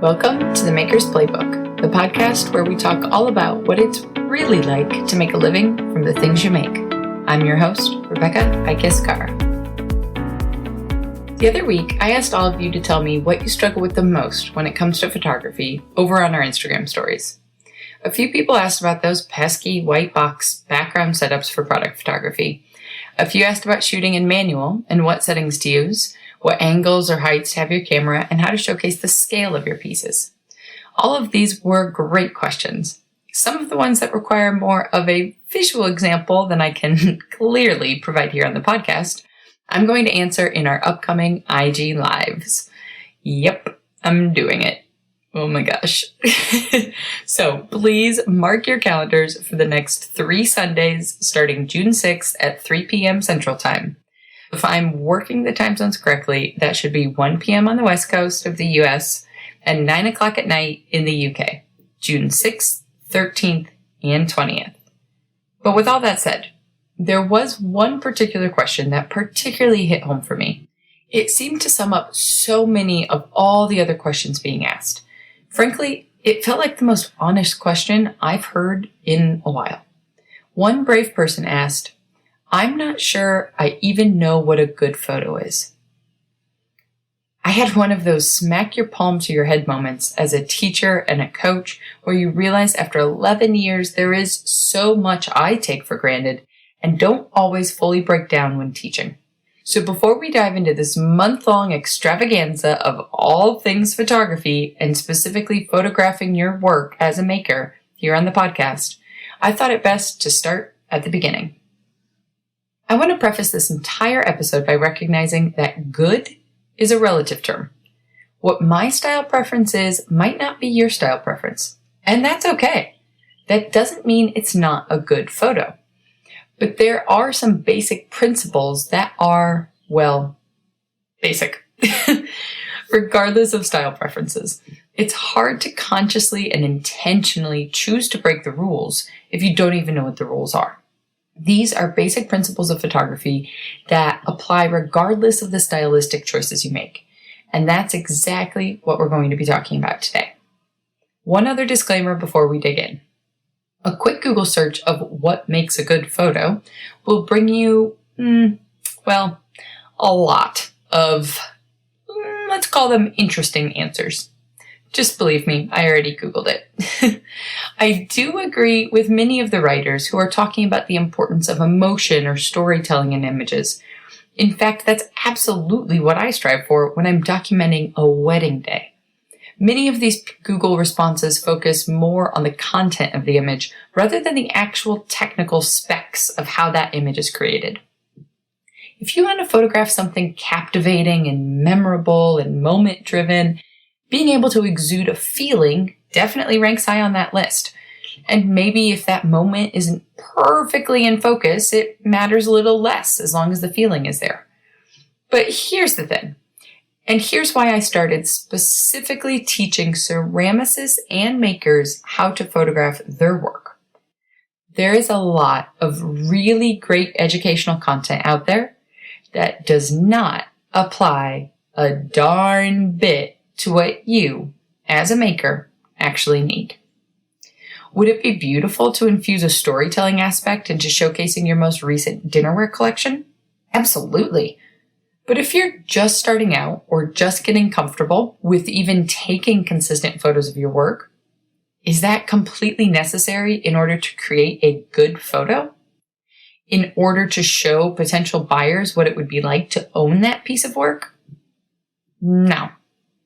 Welcome to the Maker's Playbook, the podcast where we talk all about what it's really like to make a living from the things you make. I'm your host, Rebecca Ikes-Carr. The other week, I asked all of you to tell me what you struggle with the most when it comes to photography over on our Instagram stories. A few people asked about those pesky white box background setups for product photography. A few asked about shooting in manual and what settings to use, what angles or heights to have your camera, and how to showcase the scale of your pieces. All of these were great questions. Some of the ones that require more of a visual example than I can clearly provide here on the podcast, I'm going to answer in our upcoming IG Lives. Yep, I'm doing it. Oh my gosh. So please mark your calendars for the next 3 Sundays starting June 6th at 3 p.m. Central Time. If I'm working the time zones correctly, that should be 1 p.m. on the west coast of the US and 9 o'clock at night in the UK, June 6th, 13th, and 20th. But with all that said, there was one particular question that particularly hit home for me. It seemed to sum up so many of all the other questions being asked. Frankly, it felt like the most honest question I've heard in a while. One brave person asked, "I'm not sure I even know what a good photo is." I had one of those smack your palm to your head moments as a teacher and a coach where you realize after 11 years there is so much I take for granted and don't always fully break down when teaching. So before we dive into this month-long extravaganza of all things photography and specifically photographing your work as a maker here on the podcast, I thought it best to start at the beginning. I want to preface this entire episode by recognizing that good is a relative term. What my style preference is might not be your style preference, and that's okay. That doesn't mean it's not a good photo. But there are some basic principles that are, well, basic. Regardless of style preferences. It's hard to consciously and intentionally choose to break the rules if you don't even know what the rules are. These are basic principles of photography that apply regardless of the stylistic choices you make. And that's exactly what we're going to be talking about today. One other disclaimer before we dig in. A quick Google search of what makes a good photo will bring you, a lot of, let's call them interesting answers. Just believe me, I already Googled it. I do agree with many of the writers who are talking about the importance of emotion or storytelling in images. In fact, that's absolutely what I strive for when I'm documenting a wedding day. Many of these Google responses focus more on the content of the image rather than the actual technical specs of how that image is created. If you want to photograph something captivating and memorable and moment-driven, being able to exude a feeling definitely ranks high on that list. And maybe if that moment isn't perfectly in focus, it matters a little less as long as the feeling is there. But here's the thing. And here's why I started specifically teaching ceramicists and makers how to photograph their work. There is a lot of really great educational content out there that does not apply a darn bit to what you, as a maker, actually need. Would it be beautiful to infuse a storytelling aspect into showcasing your most recent dinnerware collection? Absolutely. But if you're just starting out or just getting comfortable with even taking consistent photos of your work, is that completely necessary in order to create a good photo? In order to show potential buyers what it would be like to own that piece of work? No,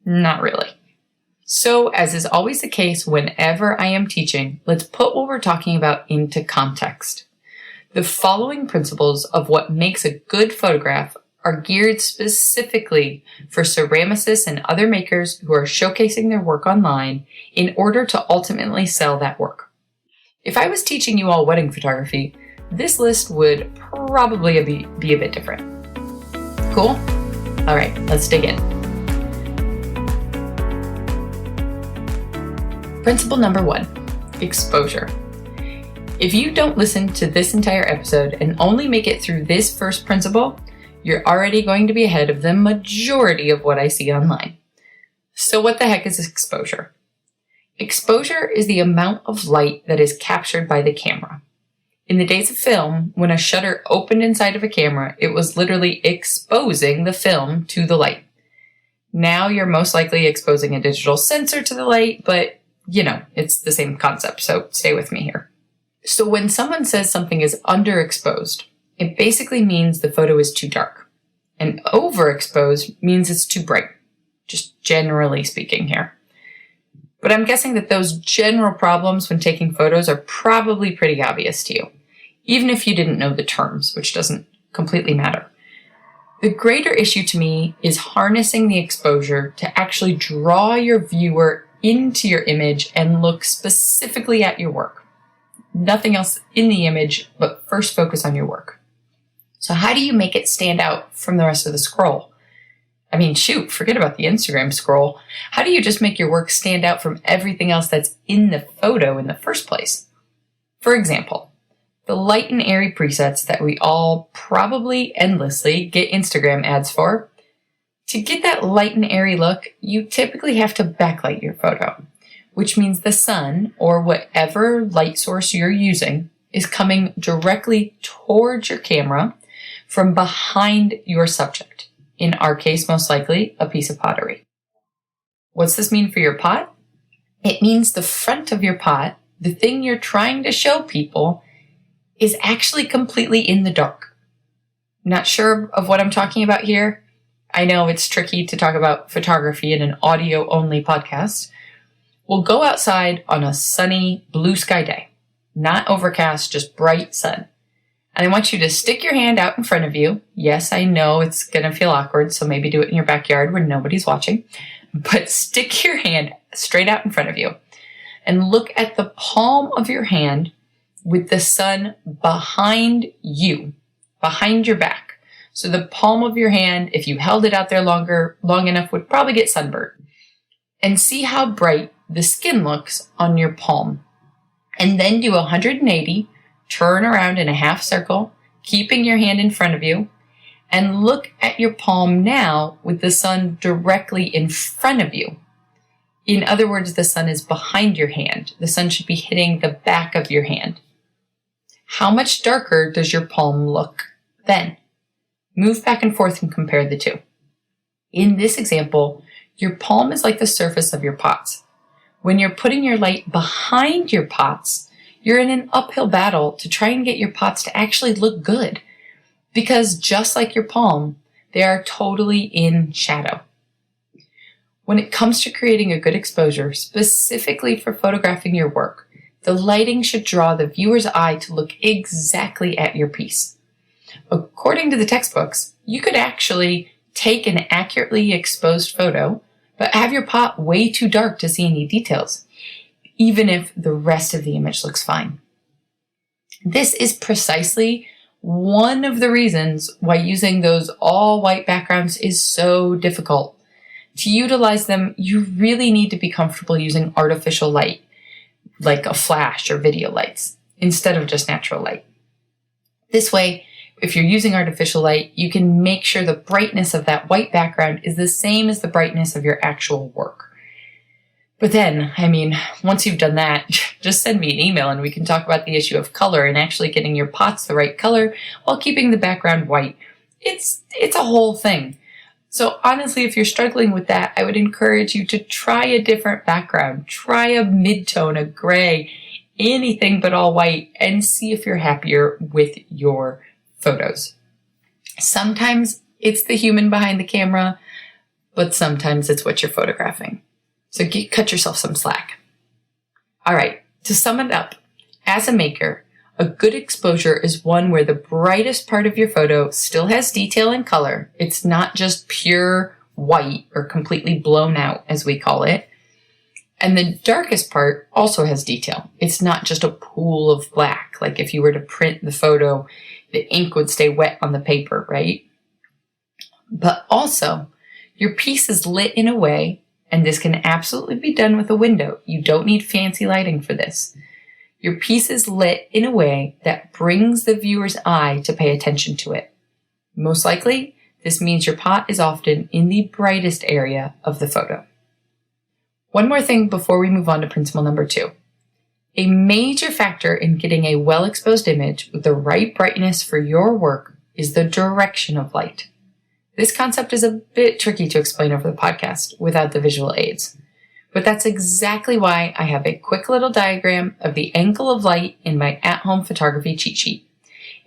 not really. So, as is always the case whenever I am teaching, let's put what we're talking about into context. The following principles of what makes a good photograph are geared specifically for ceramicists and other makers who are showcasing their work online in order to ultimately sell that work. If I was teaching you all wedding photography, this list would probably be a bit different. Cool? All right, let's dig in. Principle number 1, exposure. If you don't listen to this entire episode and only make it through this first principle, you're already going to be ahead of the majority of what I see online. So what the heck is exposure? Exposure is the amount of light that is captured by the camera. In the days of film, when a shutter opened inside of a camera, it was literally exposing the film to the light. Now you're most likely exposing a digital sensor to the light, but it's the same concept, so stay with me here. So when someone says something is underexposed, it basically means the photo is too dark. And overexposed means it's too bright, just generally speaking here. But I'm guessing that those general problems when taking photos are probably pretty obvious to you, even if you didn't know the terms, which doesn't completely matter. The greater issue to me is harnessing the exposure to actually draw your viewer into your image and look specifically at your work. Nothing else in the image, but first focus on your work. So how do you make it stand out from the rest of the scroll? I mean, forget about the Instagram scroll. How do you just make your work stand out from everything else that's in the photo in the first place? For example, the light and airy presets that we all probably endlessly get Instagram ads for. To get that light and airy look, you typically have to backlight your photo, which means the sun or whatever light source you're using is coming directly towards your camera from behind your subject. In our case, most likely a piece of pottery. What's this mean for your pot? It means the front of your pot, the thing you're trying to show people, is actually completely in the dark. Not sure of what I'm talking about here? I know it's tricky to talk about photography in an audio-only podcast. We'll go outside on a sunny, blue sky day. Not overcast, just bright sun. And I want you to stick your hand out in front of you. Yes, I know it's going to feel awkward, so maybe do it in your backyard when nobody's watching. But stick your hand straight out in front of you and look at the palm of your hand with the sun behind you, behind your back. So the palm of your hand, if you held it out there long enough, would probably get sunburned. And see how bright the skin looks on your palm. And then do 180. Turn around in a half circle, keeping your hand in front of you, and look at your palm now with the sun directly in front of you. In other words, the sun is behind your hand. The sun should be hitting the back of your hand. How much darker does your palm look then? Move back and forth and compare the two. In this example, your palm is like the surface of your pots. When you're putting your light behind your pots, you're in an uphill battle to try and get your pots to actually look good. Because just like your palm, they are totally in shadow. When it comes to creating a good exposure, specifically for photographing your work, the lighting should draw the viewer's eye to look exactly at your piece. According to the textbooks, you could actually take an accurately exposed photo, but have your pot way too dark to see any details, even if the rest of the image looks fine. This is precisely one of the reasons why using those all-white backgrounds is so difficult. To utilize them, you really need to be comfortable using artificial light, like a flash or video lights, instead of just natural light. This way, if you're using artificial light, you can make sure the brightness of that white background is the same as the brightness of your actual work. But then, once you've done that, just send me an email and we can talk about the issue of color and actually getting your pots the right color while keeping the background white. It's a whole thing. So honestly, if you're struggling with that, I would encourage you to try a different background. Try a mid-tone, a gray, anything but all white, and see if you're happier with your photos. Sometimes it's the human behind the camera, but sometimes it's what you're photographing. So cut yourself some slack. All right, to sum it up, as a maker, a good exposure is one where the brightest part of your photo still has detail and color. It's not just pure white or completely blown out, as we call it. And the darkest part also has detail. It's not just a pool of black. Like if you were to print the photo, the ink would stay wet on the paper, right? But also, your piece is lit in a way, and this can absolutely be done with a window. You don't need fancy lighting for this. Your piece is lit in a way that brings the viewer's eye to pay attention to it. Most likely, this means your pot is often in the brightest area of the photo. One more thing before we move on to principle number 2. A major factor in getting a well-exposed image with the right brightness for your work is the direction of light. This concept is a bit tricky to explain over the podcast without the visual aids, but that's exactly why I have a quick little diagram of the angle of light in my at-home photography cheat sheet.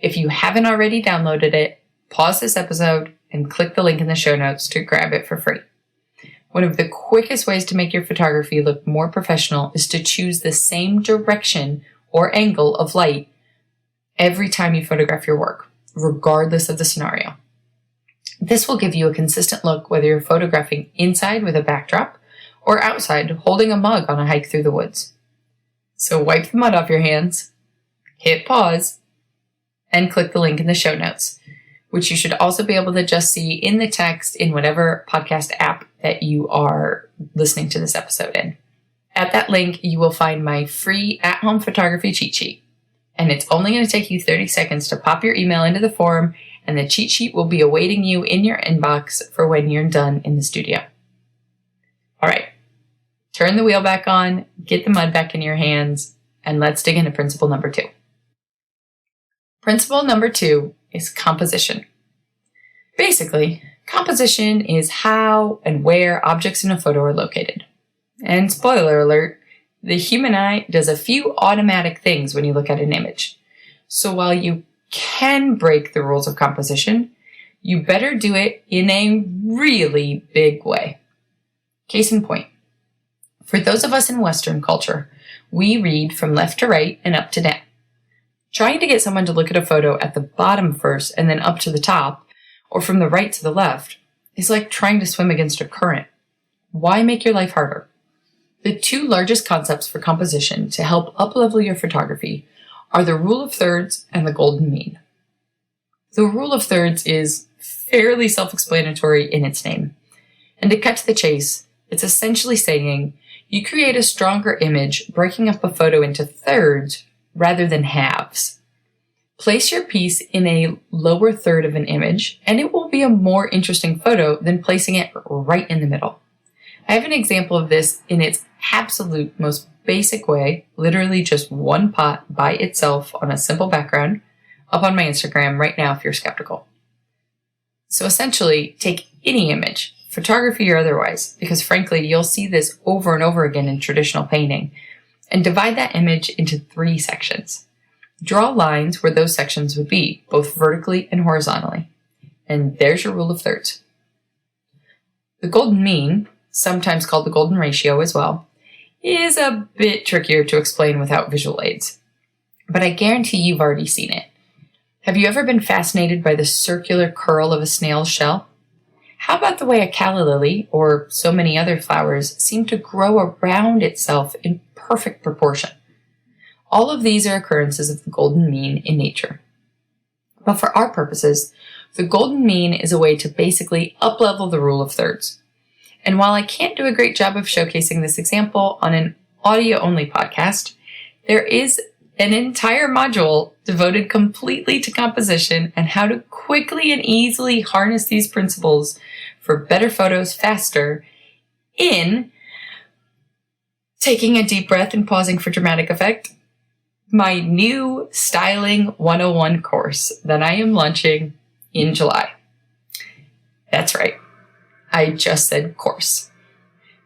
If you haven't already downloaded it, pause this episode and click the link in the show notes to grab it for free. One of the quickest ways to make your photography look more professional is to choose the same direction or angle of light every time you photograph your work, regardless of the scenario. This will give you a consistent look whether you're photographing inside with a backdrop or outside holding a mug on a hike through the woods. So wipe the mud off your hands, hit pause, and click the link in the show notes, which you should also be able to just see in the text in whatever podcast app that you are listening to this episode in. At that link, you will find my free at-home photography cheat sheet. And it's only going to take you 30 seconds to pop your email into the form, and the cheat sheet will be awaiting you in your inbox for when you're done in the studio. All right, turn the wheel back on, get the mud back in your hands, and let's dig into principle number 2. Principle number 2 is composition. Basically, composition is how and where objects in a photo are located. And spoiler alert, the human eye does a few automatic things when you look at an image. So while you can break the rules of composition, you better do it in a really big way. Case in point, for those of us in Western culture, we read from left to right and up to down. Trying to get someone to look at a photo at the bottom first and then up to the top, or from the right to the left, is like trying to swim against a current. Why make your life harder? The 2 largest concepts for composition to help uplevel your photography are the rule of thirds and the golden mean. The rule of thirds is fairly self-explanatory in its name. And to cut to the chase, it's essentially saying you create a stronger image breaking up a photo into thirds rather than halves. Place your piece in a lower third of an image, and it will be a more interesting photo than placing it right in the middle. I have an example of this in its absolute most basic way, literally just one pot by itself on a simple background, up on my Instagram right now if you're skeptical. So essentially, take any image, photography or otherwise, because frankly, you'll see this over and over again in traditional painting, and divide that image into 3 sections. Draw lines where those sections would be, both vertically and horizontally. And there's your rule of thirds. The golden mean, sometimes called the golden ratio as well, is a bit trickier to explain without visual aids. But I guarantee you've already seen it. Have you ever been fascinated by the circular curl of a snail's shell? How about the way a calla lily, or so many other flowers, seem to grow around itself in perfect proportion? All of these are occurrences of the golden mean in nature. But for our purposes, the golden mean is a way to basically uplevel the rule of thirds. And while I can't do a great job of showcasing this example on an audio-only podcast, there is an entire module devoted completely to composition and how to quickly and easily harness these principles for better photos faster in taking a deep breath and pausing for dramatic effect, my new Styling 101 course that I am launching in July. That's right. I just said course.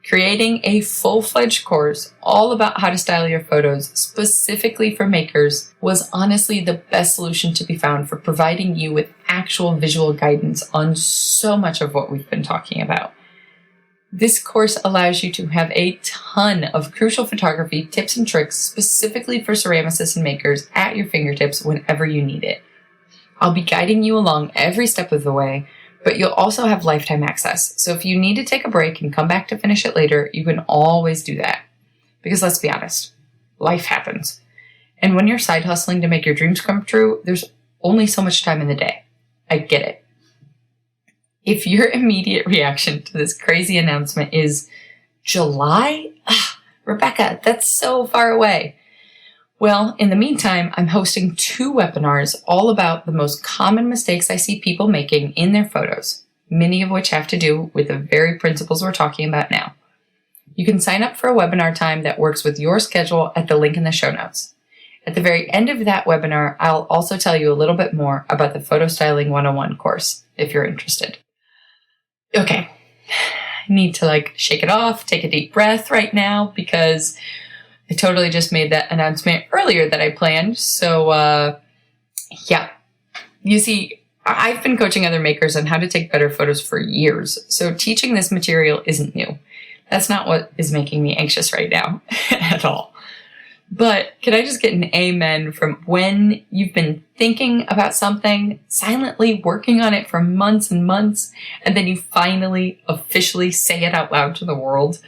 Creating a full-fledged course all about how to style your photos specifically for makers was honestly the best solution to be found for providing you with actual visual guidance on so much of what we've been talking about. This course allows you to have a ton of crucial photography tips and tricks specifically for ceramicists and makers at your fingertips whenever you need it. I'll be guiding you along every step of the way, but you'll also have lifetime access. So if you need to take a break and come back to finish it later, you can always do that. Because let's be honest, life happens. And when you're side hustling to make your dreams come true, there's only so much time in the day. I get it. If your immediate reaction to this crazy announcement is, July? Rebecca, that's so far away. Well, in the meantime, I'm hosting 2 webinars all about the most common mistakes I see people making in their photos, many of which have to do with the very principles we're talking about now. You can sign up for a webinar time that works with your schedule at the link in the show notes. At the very end of that webinar, I'll also tell you a little bit more about the Photo Styling 101 course, if you're interested. Okay, I need to shake it off, take a deep breath right now, because I totally just made that announcement earlier that I planned. So, yeah. You see, I've been coaching other makers on how to take better photos for years, so teaching this material isn't new. That's not what is making me anxious right now at all. But can I just get an amen from when you've been thinking about something, silently working on it for months and months, and then you finally officially say it out loud to the world?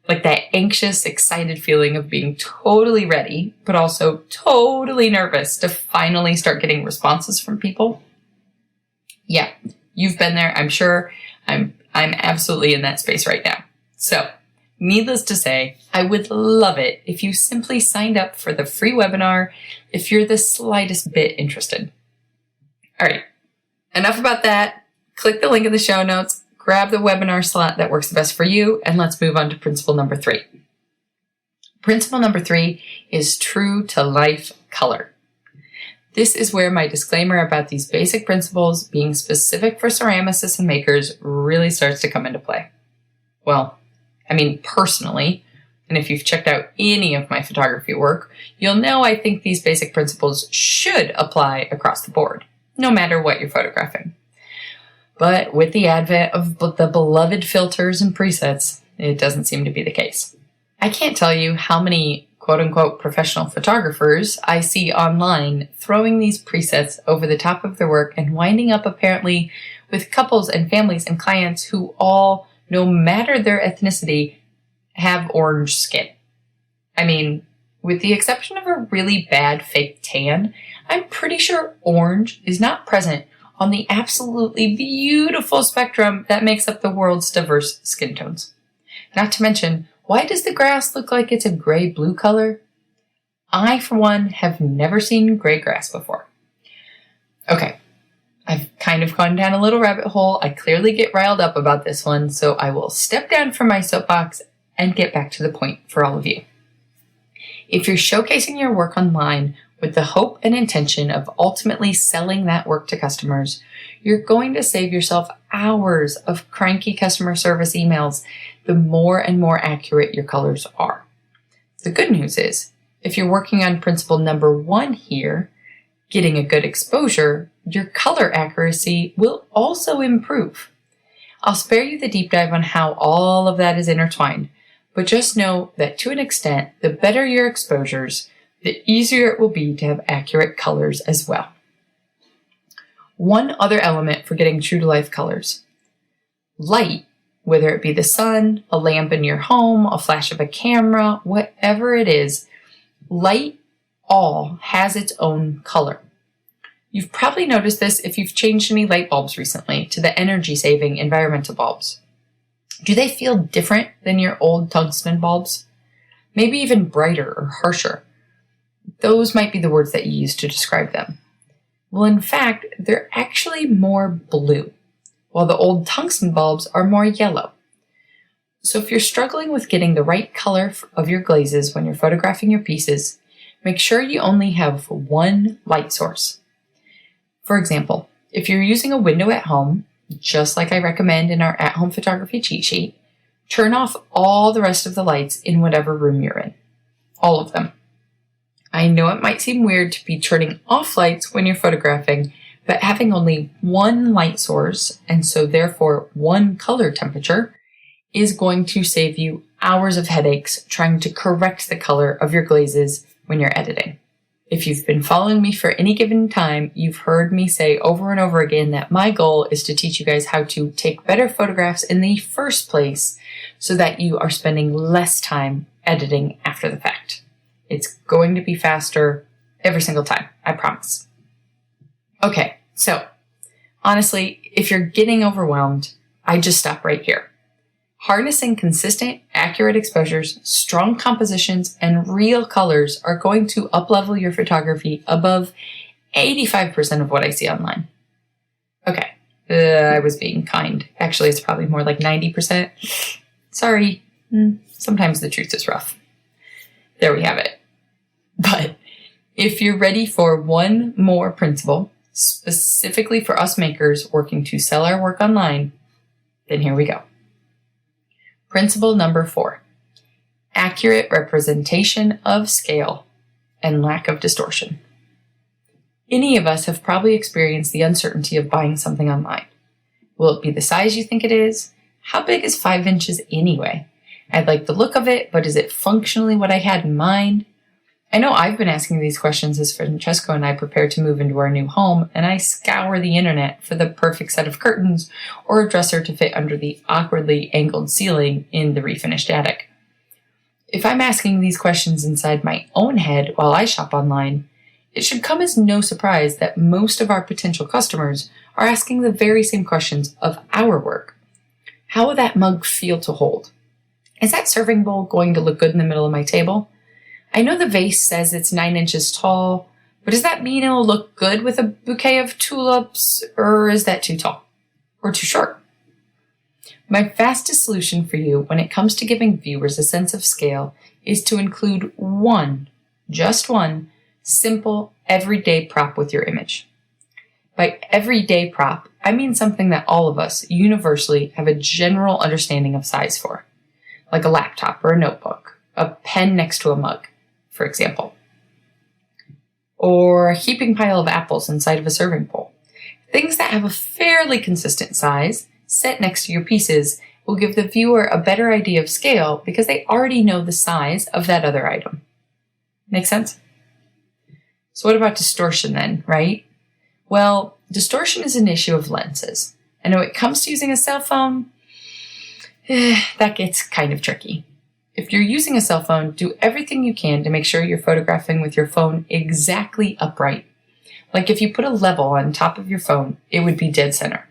Like that anxious, excited feeling of being totally ready, but also totally nervous to finally start getting responses from people? Yeah, you've been there, I'm sure. I'm absolutely in that space right now. So, needless to say, I would love it if you simply signed up for the free webinar if you're the slightest bit interested. All right, enough about that. Click the link in the show notes, grab the webinar slot that works the best for you, and let's move on to principle number 3. Principle number 3 is true to life color. This is where my disclaimer about these basic principles being specific for ceramicists and makers really starts to come into play. Well, I mean, personally, and if you've checked out any of my photography work, you'll know I think these basic principles should apply across the board, no matter what you're photographing. But with the advent of the beloved filters and presets, it doesn't seem to be the case. I can't tell you how many quote-unquote professional photographers I see online throwing these presets over the top of their work and winding up apparently with couples and families and clients who all, no matter their ethnicity, have orange skin. I mean, with the exception of a really bad fake tan, I'm pretty sure orange is not present on the absolutely beautiful spectrum that makes up the world's diverse skin tones. Not to mention, why does the grass look like it's a gray-blue color? I, for one, have never seen gray grass before. Okay. I've kind of gone down a little rabbit hole. I clearly get riled up about this one, so I will step down from my soapbox and get back to the point for all of you. If you're showcasing your work online with the hope and intention of ultimately selling that work to customers, you're going to save yourself hours of cranky customer service emails the more and more accurate your colors are. The good news is, if you're working on principle number 1 here, getting a good exposure, your color accuracy will also improve. I'll spare you the deep dive on how all of that is intertwined, but just know that to an extent, the better your exposures, the easier it will be to have accurate colors as well. One other element for getting true to life colors. Light, whether it be the sun, a lamp in your home, a flash of a camera, whatever it is, light all has its own color. You've probably noticed this if you've changed any light bulbs recently to the energy-saving environmental bulbs. Do they feel different than your old tungsten bulbs? Maybe even brighter or harsher. Those might be the words that you use to describe them. Well, in fact, they're actually more blue, while the old tungsten bulbs are more yellow. So if you're struggling with getting the right color of your glazes when you're photographing your pieces, make sure you only have one light source. For example, if you're using a window at home, just like I recommend in our at-home photography cheat sheet, turn off all the rest of the lights in whatever room you're in. All of them. I know it might seem weird to be turning off lights when you're photographing, but having only one light source, and so therefore one color temperature, is going to save you hours of headaches trying to correct the color of your glazes when you're editing. If you've been following me for any given time, you've heard me say over and over again that my goal is to teach you guys how to take better photographs in the first place so that you are spending less time editing after the fact. It's going to be faster every single time, I promise. Okay, so honestly, if you're getting overwhelmed, I just stop right here. Harnessing consistent, accurate exposures, strong compositions, and real colors are going to uplevel your photography above 85% of what I see online. Okay, I was being kind. Actually, it's probably more like 90%. Sorry. sometimes the truth is rough. There we have it. But if you're ready for one more principle, specifically for us makers working to sell our work online, then here we go. Principle number 4, accurate representation of scale and lack of distortion. Any of us have probably experienced the uncertainty of buying something online. Will it be the size you think it is? How big is 5 inches anyway? I'd like the look of it, but is it functionally what I had in mind? I know I've been asking these questions as Francesco and I prepare to move into our new home, and I scour the internet for the perfect set of curtains or a dresser to fit under the awkwardly angled ceiling in the refinished attic. If I'm asking these questions inside my own head while I shop online, it should come as no surprise that most of our potential customers are asking the very same questions of our work. How will that mug feel to hold? Is that serving bowl going to look good in the middle of my table? I know the vase says it's 9 inches tall, but does that mean it'll look good with a bouquet of tulips, or is that too tall or too short? My fastest solution for you when it comes to giving viewers a sense of scale is to include just one, simple, everyday prop with your image. By everyday prop, I mean something that all of us universally have a general understanding of size for, like a laptop or a notebook, a pen next to a mug, for example, or a heaping pile of apples inside of a serving bowl. Things that have a fairly consistent size set next to your pieces will give the viewer a better idea of scale because they already know the size of that other item. Make sense? So what about distortion then, right? Well, distortion is an issue of lenses. And when it comes to using a cell phone, that gets kind of tricky. If you're using a cell phone, do everything you can to make sure you're photographing with your phone exactly upright. Like if you put a level on top of your phone, it would be dead center.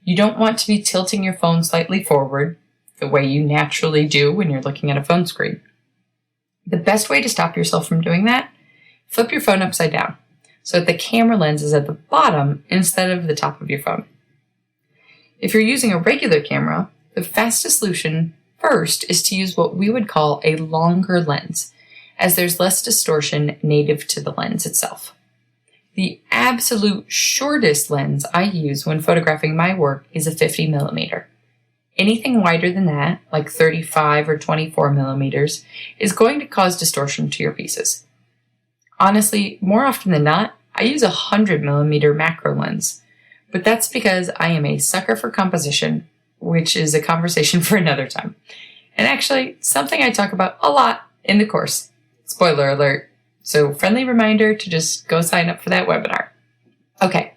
You don't want to be tilting your phone slightly forward, the way you naturally do when you're looking at a phone screen. The best way to stop yourself from doing that, flip your phone upside down so that the camera lens is at the bottom instead of the top of your phone. If you're using a regular camera, the fastest solution first is to use what we would call a longer lens, as there's less distortion native to the lens itself. The absolute shortest lens I use when photographing my work is a 50 millimeter. Anything wider than that, like 35 or 24 millimeters, is going to cause distortion to your pieces. Honestly, more often than not, I use a 100 millimeter macro lens, but that's because I am a sucker for composition, which is a conversation for another time. And actually, something I talk about a lot in the course. Spoiler alert. So friendly reminder to just go sign up for that webinar. Okay,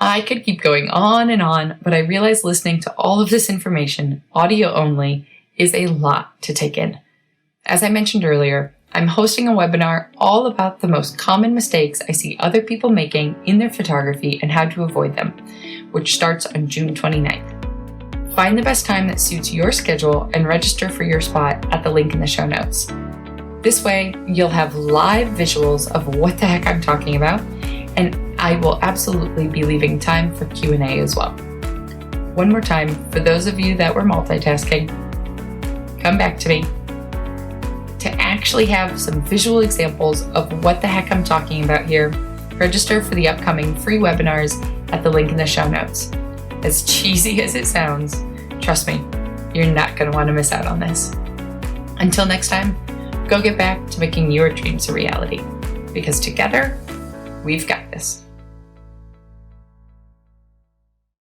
I could keep going on, but I realize listening to all of this information, audio only, is a lot to take in. As I mentioned earlier, I'm hosting a webinar all about the most common mistakes I see other people making in their photography and how to avoid them, which starts on June 29th. Find the best time that suits your schedule and register for your spot at the link in the show notes. This way, you'll have live visuals of what the heck I'm talking about, and I will absolutely be leaving time for Q&A as well. One more time, for those of you that were multitasking, come back to me. To actually have some visual examples of what the heck I'm talking about here, register for the upcoming free webinars at the link in the show notes. As cheesy as it sounds, trust me, you're not going to want to miss out on this. Until next time, go get back to making your dreams a reality, because together, we've got this.